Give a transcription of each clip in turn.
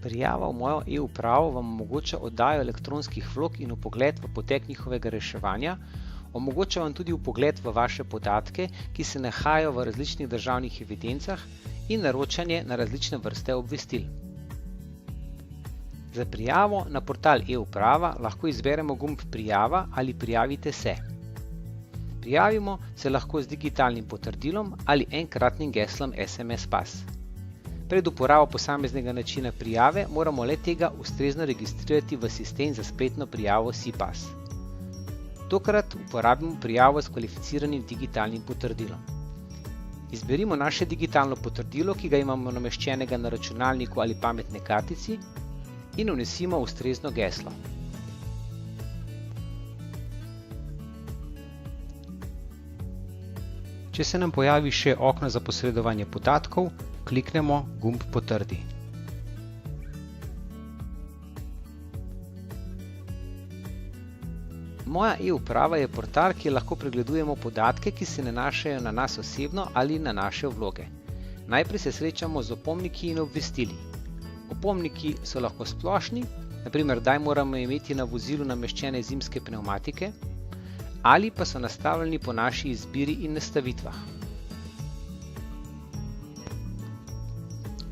Prijava v mojo e-upravo vam omogoča oddajo elektronskih vlog in vpogled v potek njihovega reševanja, omogoča vam tudi vpogled v vaše podatke, ki se nahajajo v različnih državnih evidencah in naročanje na različne vrste obvestil. Za prijavo na portal e-uprava lahko izberemo gumb Prijava ali Prijavite se. Prijavimo se lahko z digitalnim potrdilom ali enkratnim geslom SMS Pas. Pred uporabo posameznega načina prijave moramo le tega ustrezno registrirati v sistem za spletno prijavo SIPAS. Tokrat uporabimo prijavo s kvalificiranim digitalnim potrdilom. Izberimo naše digitalno potrdilo, ki ga imamo nameščenega na računalniku ali pametni kartici, in vnesimo ustrezno geslo. Če se nam pojavi še okno za posredovanje podatkov, kliknemo gumb Potrdi. Moja e-uprava je portal, kjer lahko pregledujemo podatke, ki se nanašajo na nas osebno ali na naše vloge. Najprej se srečamo z opomniki in obvestili. Opomniki so lahko splošni, naprimer, kdaj moramo imeti na vozilu nameščene zimske pnevmatike, ali pa so nastavljeni po naši izbiri in nastavitvah.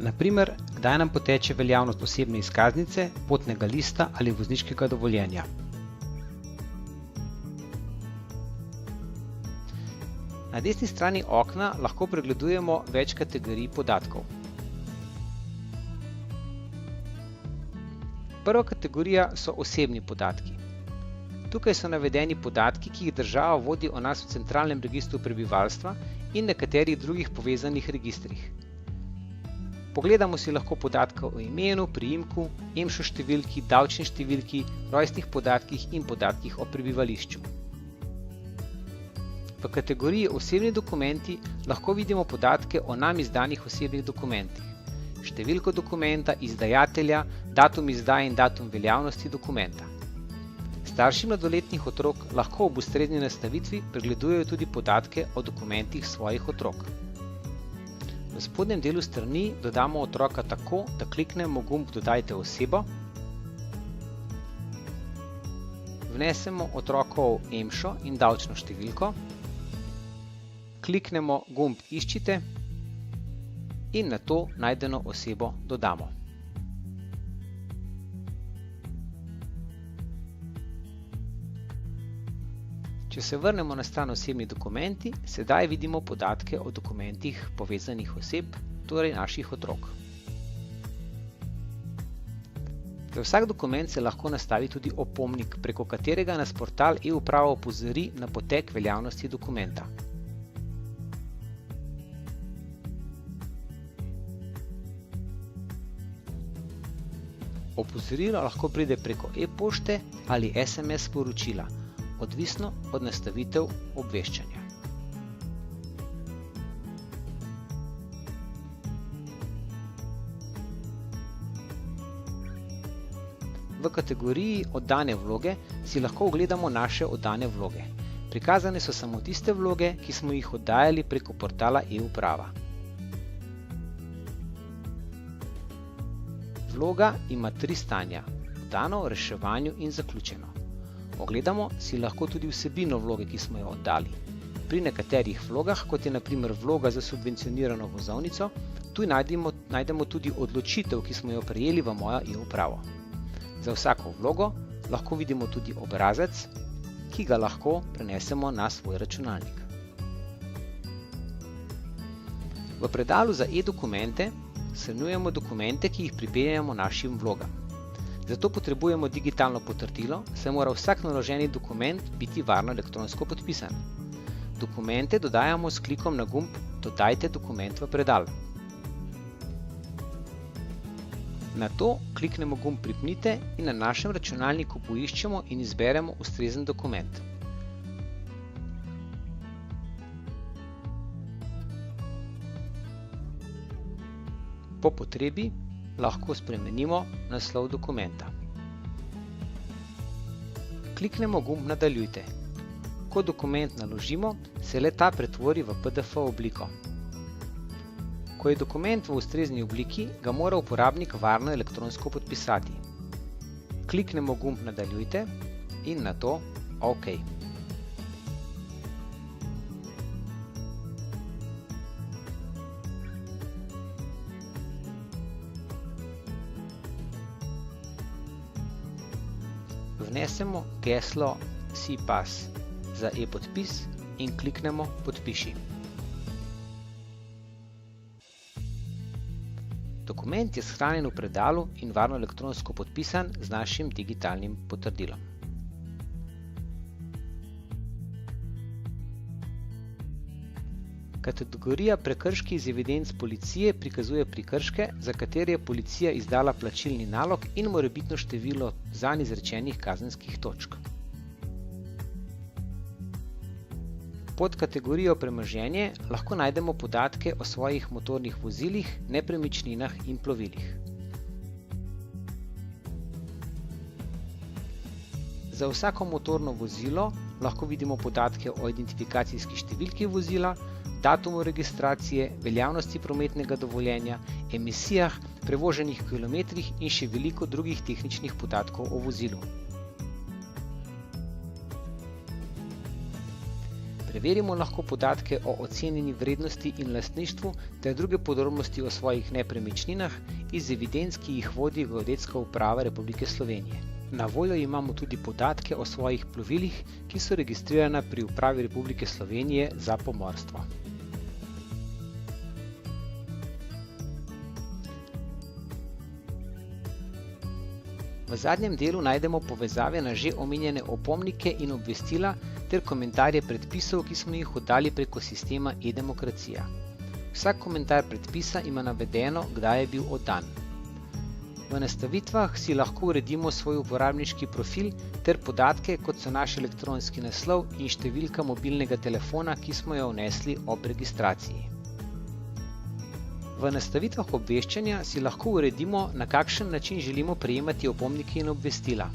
Naprimer, kdaj nam poteče veljavnost osebne izkaznice, potnega lista ali vozniškega dovoljenja. Na desni strani okna lahko pregledujemo več kategorij podatkov. Prva kategorija so osebni podatki. Tukaj so navedeni podatki, ki jih država vodi o nas v centralnem registru prebivalstva in nekaterih drugih povezanih registrih. Pogledamo si lahko podatke o imenu, priimku, EMŠO številki, davčni številki, rojstnih podatkih in podatkih o prebivališču. V kategoriji Osebni dokumenti lahko vidimo podatke o nam izdanih osebnih dokumentih, številko dokumenta, izdajatelja, datum izdaje in datum veljavnosti dokumenta. Starši mladoletnih otrok lahko ob ustrezni nastavitvi pregledujejo tudi podatke o dokumentih svojih otrok. V spodnjem delu strani dodamo otroka tako, da kliknemo gumb Dodajte osebo, vnesemo otrokov EMŠO in davčno številko, kliknemo gumb Iščite in nato najdeno osebo dodamo. Če se vrnemo na stran Osebni dokumenti, sedaj vidimo podatke o dokumentih povezanih oseb, torej naših otrok. Za vsak dokument se lahko nastavi tudi opomnik, preko katerega nas portal e-uprava opozori na potek veljavnosti dokumenta. Opozorilo lahko pride preko e-pošte ali SMS sporočila, odvisno od nastavitev obveščanja. V kategoriji Oddane vloge si lahko ogledamo naše oddane vloge. Prikazane so samo tiste vloge, ki smo jih oddajali preko portala e-uprava. Vloga ima 3 stanja: oddano, reševanju in zaključeno. Ogledamo si lahko tudi vsebino vloge, ki smo jo oddali. Pri nekaterih vlogah, kot je na primer vloga za subvencionirano vozovnico, tu najdemo tudi odločitev, ki smo jo prejeli v mojo e-upravo. Za vsako vlogo lahko vidimo tudi obrazec, ki ga lahko prenesemo na svoj računalnik. V predalu za e-dokumente shranjujemo dokumente, ki jih pripeljamo našim vlogam. Zato potrebujemo digitalno potrdilo, saj mora vsak naloženi dokument biti varno elektronsko podpisan. Dokumente dodajamo s klikom na gumb Dodajte dokument v predal. Nato kliknemo gumb Pripnite in na našem računalniku poiščemo in izberemo ustrezen dokument. Po potrebi lahko spremenimo naslov dokumenta. Kliknemo gumb Nadaljujte. Ko dokument naložimo, se le-ta pretvori v PDF obliko. Ko je dokument v ustrezni obliki, ga mora uporabnik varno elektronsko podpisati. Kliknemo gumb Nadaljujte in nato OK. Vnesemo geslo SIPAS za e-podpis in kliknemo Podpiši. Dokument je shranjen v predalu in varno elektronsko podpisan z našim digitalnim potrdilom. Kategorija Prekrški iz evidenc policije prikazuje prekrške, za katere je policija izdala plačilni nalog in morebitno število zanj izrečenih kazenskih točk. Pod kategorijo Premoženje lahko najdemo podatke o svojih motornih vozilih, nepremičninah in plovilih. Za vsako motorno vozilo lahko vidimo podatke o identifikacijski številki vozila, datumu registracije, veljavnosti prometnega dovoljenja, emisijah, prevoženih kilometrih in še veliko drugih tehničnih podatkov o vozilu. Preverimo lahko podatke o ocenjeni vrednosti in lastništvu ter druge podrobnosti o svojih nepremičninah iz evidenc, ki jih vodi Geodetska uprava Republike Slovenije. Na voljo imamo tudi podatke o svojih plovilih, ki so registrirana pri Upravi Republike Slovenije za pomorstvo. V zadnjem delu najdemo povezave na že omenjene opomnike in obvestila ter komentarje predpisov, ki smo jih oddali preko sistema e-demokracija. Vsak komentar predpisa ima navedeno, kdaj je bil oddan. V nastavitvah si lahko uredimo svoj uporabniški profil ter podatke, kot so naš elektronski naslov in številka mobilnega telefona, ki smo jo vnesli ob registraciji. V nastavitvah obveščanja si lahko uredimo, na kakšen način želimo prejemati opomnike in obvestila.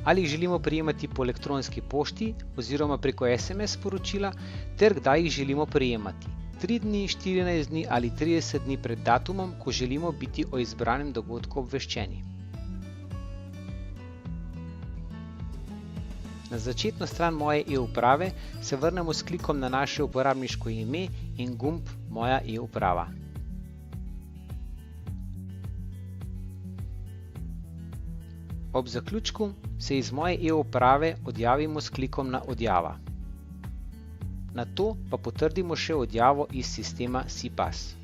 Ali jih želimo prejemati po elektronski pošti oziroma preko SMS sporočila ter kdaj jih želimo prejemati. 3 dni, 14 dni ali 30 dni pred datumom, ko želimo biti o izbranem dogodku obveščeni. Na začetno stran moje e-uprave se vrnemo s klikom na naše uporabniško ime in gumb Moja e-uprava. Ob zaključku se iz moje e-uprave odjavimo s klikom na Odjava. Nato pa potrdimo še odjavo iz sistema SIPAS.